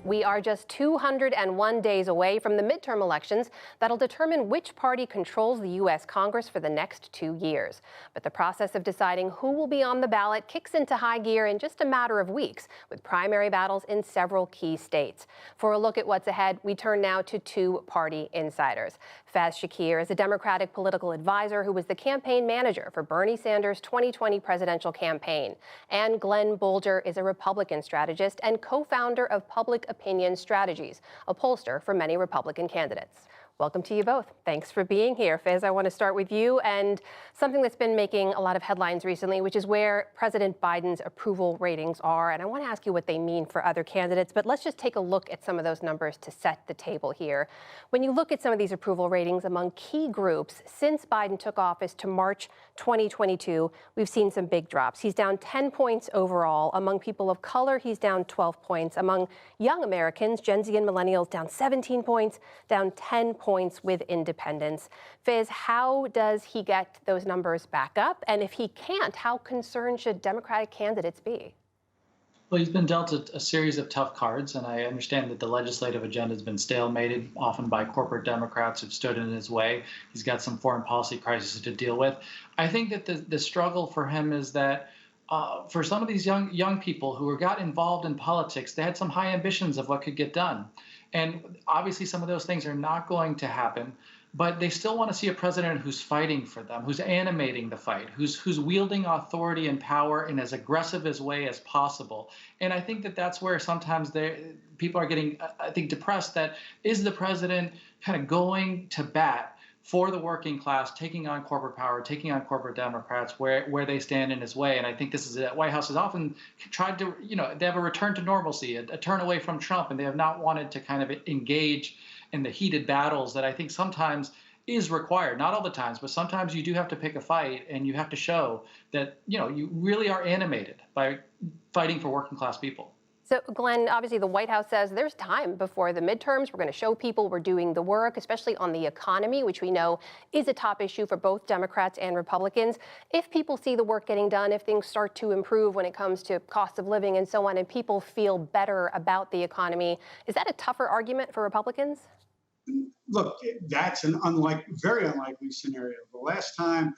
We are just 201 days away from the midterm elections that'll determine which party controls the U.S. Congress for the next 2 years. But the process of deciding who will be on the ballot kicks into high gear in just a matter of weeks, with primary battles in several key states. For a look at what's ahead, we turn now to two party insiders. Faiz Shakir is a Democratic political advisor who was the campaign manager for Bernie Sanders' 2020 presidential campaign. And Glenn Bolger is a Republican strategist and co-founder of Public Opinion Strategies, a pollster for many Republican candidates. Welcome to you both. Thanks for being here. Faiz, I want to start with you and something that's been making a lot of headlines recently, which is where President Biden's approval ratings are. And I want to ask you what they mean for other candidates, but let's just take a look at some of those numbers to set the table here. When you look at some of these approval ratings among key groups, since Biden took office to March 2022, we've seen some big drops. He's down 10 points overall. Among people of color, he's down 12 points. Among young Americans, Gen Z and millennials, down 17 points, down 10 points with independents. Faiz, how does he get those numbers back up? And if he can't, how concerned should Democratic candidates be? Well, he's been dealt a series of tough cards, and I understand that the legislative agenda has been stalemated, often by corporate Democrats who've stood in his way. He's got some foreign policy crises to deal with. I think that the struggle for him is that for some of these young people who got involved in politics, they had some high ambitions of what could get done. And obviously some of those things are not going to happen, but they still want to see a president who's fighting for them, who's animating the fight, who's wielding authority and power in as aggressive a way as possible. And I think that that's where sometimes people are getting, I think, depressed. That is the president kind of going to bat for the working class, taking on corporate power, taking on corporate Democrats where they stand in his way. And I think this is that White House has often tried to, they have a return to normalcy, a turn away from Trump, and they have not wanted to kind of engage in the heated battles that I think sometimes is required. Not all the times, but sometimes you do have to pick a fight, and you have to show that, you really are animated by fighting for working class people. So, Glenn, obviously the White House says there's time before the midterms. We're going to show people we're doing the work, especially on the economy, which we know is a top issue for both Democrats and Republicans. If people see the work getting done, if things start to improve when it comes to cost of living and so on, and people feel better about the economy, is that a tougher argument for Republicans? Look, that's an very unlikely scenario. The last time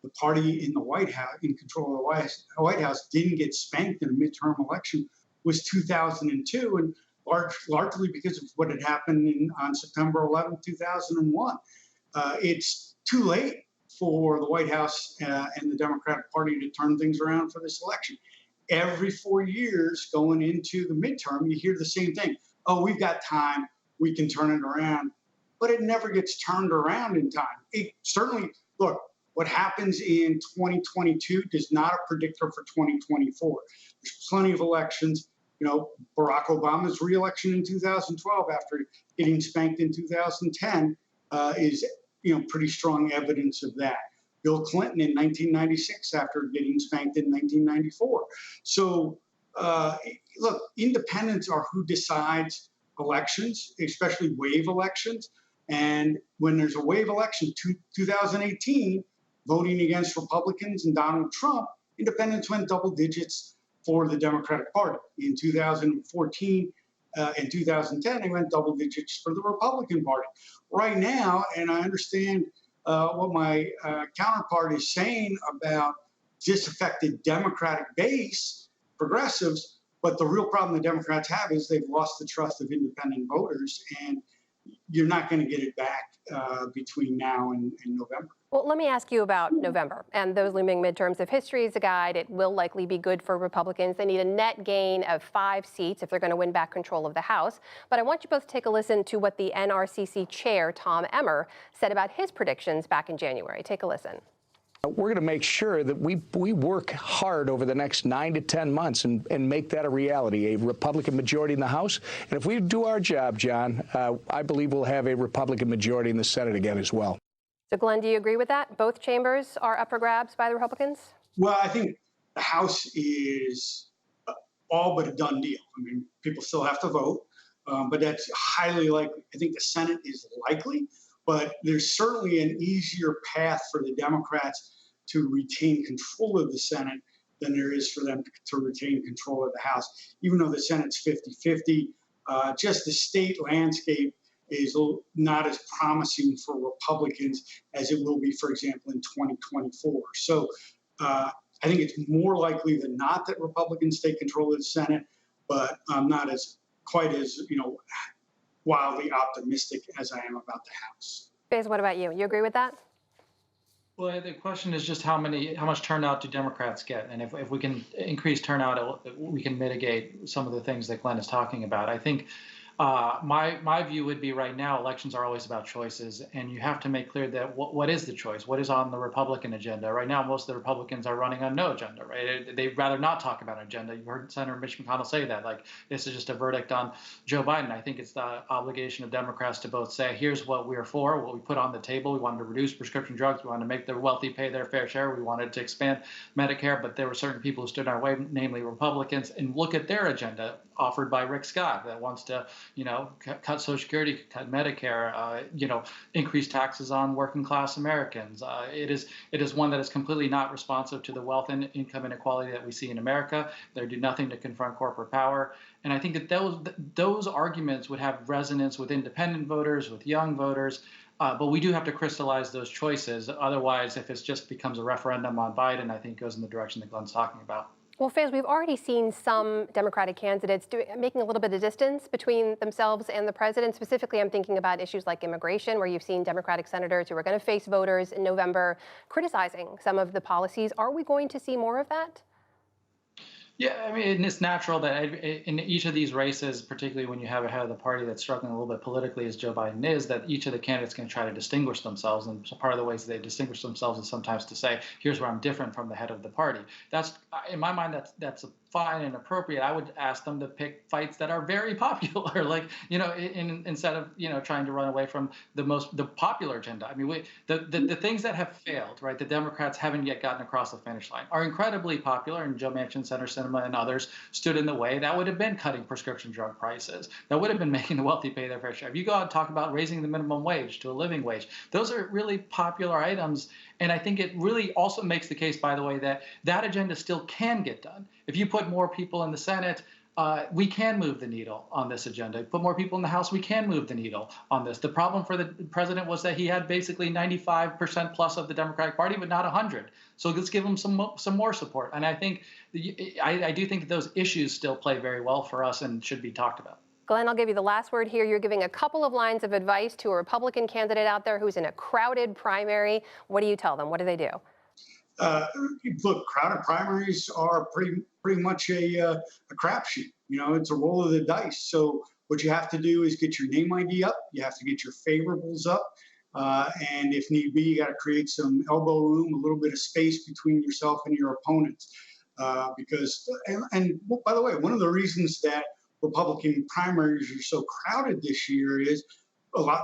the party in the White House, in control of the White House, didn't get spanked in a midterm election was 2002, and largely because of what had happened on September 11, 2001. It's too late for the White House and the Democratic Party to turn things around for this election. Every 4 years going into the midterm, you hear the same thing. Oh, we've got time. We can turn it around. But it never gets turned around in time. It certainly, look, what happens in 2022 is not a predictor for 2024. There's plenty of elections. Barack Obama's reelection in 2012 after getting spanked in 2010 is, pretty strong evidence of that. Bill Clinton in 1996 after getting spanked in 1994. So, look, independents are who decides elections, especially wave elections. And when there's a wave election, 2018, voting against Republicans and Donald Trump, independents went double digits for the Democratic Party. In 2014 and 2010, they went double digits for the Republican Party. Right now, and I understand what my counterpart is saying about disaffected Democratic base, progressives, but the real problem the Democrats have is they've lost the trust of independent voters, and you're not going to get it back between now and November. Well, let me ask you about November and those looming midterms. If history is a guide, it will likely be good for Republicans. They need a net gain of 5 seats if they're going to win back control of the House. But I want you both to take a listen to what the NRCC chair, Tom Emmer, said about his predictions back in January. Take a listen. We're going to make sure that we work hard over the next 9 to 10 months and make that a reality, a Republican majority in the House. And if we do our job, John, I believe we'll have a Republican majority in the Senate again as well. So, Glenn, do you agree with that? Both chambers are up for grabs by the Republicans? Well, I think the House is all but a done deal. I mean, people still have to vote, but that's highly likely. I think the Senate is likely, but there's certainly an easier path for the Democrats to retain control of the Senate than there is for them to retain control of the House. Even though the Senate's 50-50, just the state landscape is not as promising for Republicans as it will be, for example, in 2024. So I think it's more likely than not that Republicans take control of the Senate, but I'm not as quite as wildly optimistic as I am about the House. Faze, what about you? You agree with that? Well, the question is just how much turnout do Democrats get? And if we can increase turnout, we can mitigate some of the things that Glenn is talking about. I think my view would be right now, elections are always about choices, and you have to make clear that what is the choice? What is on the Republican agenda? Right now, most of the Republicans are running on no agenda, right? They'd rather not talk about an agenda. You heard Senator Mitch McConnell say that, like, this is just a verdict on Joe Biden. I think it's the obligation of Democrats to both say, here's what we're for, what we put on the table. We wanted to reduce prescription drugs. We wanted to make the wealthy pay their fair share. We wanted to expand Medicare, but there were certain people who stood in our way, namely Republicans, and look at their agenda offered by Rick Scott that wants to, cut Social Security, cut Medicare, increase taxes on working class Americans. It is one that is completely not responsive to the wealth and income inequality that we see in America. They do nothing to confront corporate power. And I think that those arguments would have resonance with independent voters, with young voters. But we do have to crystallize those choices. Otherwise, if it just becomes a referendum on Biden, I think it goes in the direction that Glenn's talking about. Well, Faze, we've already seen some Democratic candidates making a little bit of distance between themselves and the president. Specifically, I'm thinking about issues like immigration, where you've seen Democratic senators who are going to face voters in November criticizing some of the policies. Are we going to see more of that? Yeah, I mean, it's natural that in each of these races, particularly when you have a head of the party that's struggling a little bit politically, as Joe Biden is, that each of the candidates can try to distinguish themselves. And so part of the ways they distinguish themselves is sometimes to say, here's where I'm different from the head of the party. That's, in my mind, that's fine and appropriate. I would ask them to pick fights that are very popular, like, instead of, trying to run away from the popular agenda. I mean, the things that have failed, right, the Democrats haven't yet gotten across the finish line, are incredibly popular, and Joe Manchin, Senator Sinema, and others stood in the way. That would have been cutting prescription drug prices. That would have been making the wealthy pay their fair share. If you go out and talk about raising the minimum wage to a living wage, those are really popular items. And I think it really also makes the case, by the way, that that agenda still can get done. If you put more people in the Senate, we can move the needle on this agenda. Put more people in the House, we can move the needle on this. The problem for the president was that he had basically 95% plus of the Democratic Party, but not 100. So let's give him some more support. And I think I do think that those issues still play very well for us and should be talked about. Glenn, I'll give you the last word here. You're giving a couple of lines of advice to a Republican candidate out there who's in a crowded primary. What do you tell them? What do they do? Look, crowded primaries are pretty much a crapshoot. It's a roll of the dice. So what you have to do is get your name ID up. You have to get your favorables up. And if need be, you got to create some elbow room, a little bit of space between yourself and your opponents. Because by the way, one of the reasons that Republican primaries are so crowded this year is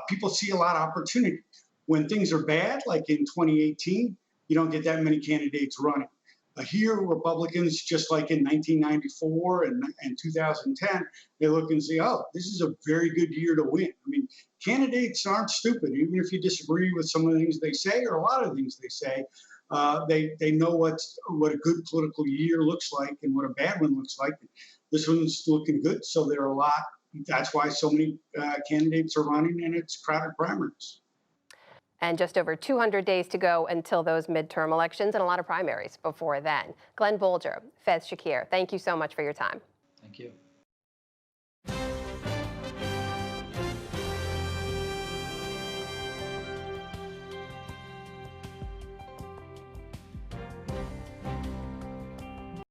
people see a lot of opportunity. When things are bad, like in 2018, you don't get that many candidates running. Here, Republicans, just like in 1994 and 2010, they look and say, oh, this is a very good year to win. I mean, candidates aren't stupid. Even if you disagree with some of the things they say or a lot of things they say, they know what a good political year looks like and what a bad one looks like. This one's looking good, so there are a lot. That's why so many candidates are running, and it's crowded primaries. And just over 200 days to go until those midterm elections, and a lot of primaries before then. Glenn Bolger, Faiz Shakir, thank you so much for your time. Thank you.